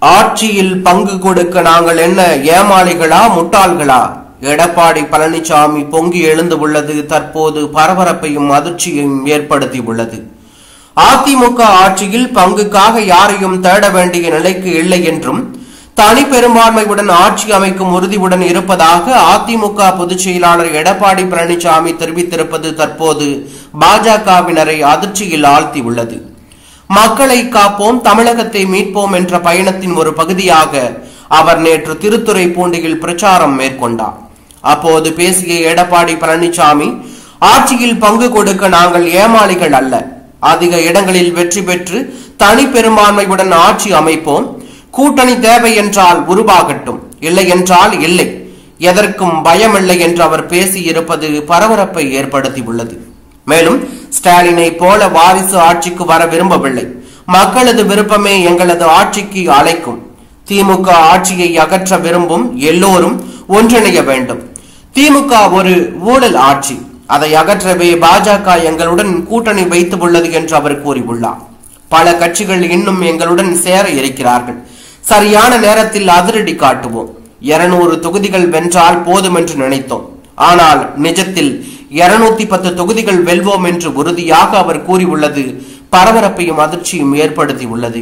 ஆட்சியில் பங்கு கொடுக்க நாங்கள் என்ன ஏமாளிகளா முட்டாள்களா? எடப்பாடி பழனிசாமி பொங்கி எழுந்து உள்ளது தற்போது பரபரப்பையும் அதிர்ச்சியையும் ஏற்படுத்தி உள்ளது. அதிமுக ஆட்சியில் பங்குக்காக யாரையும் தேட வேண்டிய நிலைக்கு இல்லை என்றும் தனி பெரும்பான்மையுடன் ஆட்சி அமைக்கும் உறுதியுடன் இருப்பதாக அதிமுக பொதுச் செயலாளர் எடப்பாடி பழனிசாமி தெரிவித்திருப்பது தற்போது பாஜகவினரை அதிர்ச்சியில் ஆழ்த்தியுள்ளது. மக்களை காப்போம், தமிழகத்தை மீட்போம் என்ற பயணத்தின் ஒரு பகுதியாக அவர் நேற்று திருத்துறைப்பூண்டியில் பிரச்சாரம் மேற்கொண்டார். அப்போது பேசிய எடப்பாடி பழனிசாமி, ஆட்சியில் பங்கு கொடுக்க நாங்கள் ஏமாளிகள் அல்ல, அதிக இடங்களில் வெற்றி பெற்று தனி பெரும்பான்மையுடன் ஆட்சி அமைப்போம், கூட்டணி தேவை என்றால் உருவாகட்டும், இல்லை என்றால் இல்லை, எதற்கும் பயமில்லை என்று அவர் பேசியிருப்பது பரபரப்பை ஏற்படுத்தியுள்ளது. மேலும் ஸ்டாலினை போல வாரிசு ஆட்சிக்கு வர விரும்பவில்லை, மக்களது விருப்பமே எங்களது ஆட்சிக்கு அழைக்கும், திமுக ஆட்சியை அகற்ற விரும்பும் எல்லோரும் ஒன்றிணைய வேண்டும், திமுக ஒரு ஊழல் ஆட்சி, அதை அகற்றவே பாஜக எங்களுடன் கூட்டணி வைத்துள்ளது என்று அவர் கூறியுள்ளார். பல கட்சிகள் இன்னும் எங்களுடன் சேர இருக்கிறார்கள், சரியான நேரத்தில் அதிரடி காட்டுவோம், 200 தொகுதிகள் வென்றால் போதும் என்று நினைத்தோம், ஆனால் நிஜத்தில் 210 தொகுதிகள் வெல்வோம் என்று உறுதியாக அவர் கூறியுள்ளது பரபரப்பையும் அதிர்ச்சியும் ஏற்படுத்தியுள்ளது.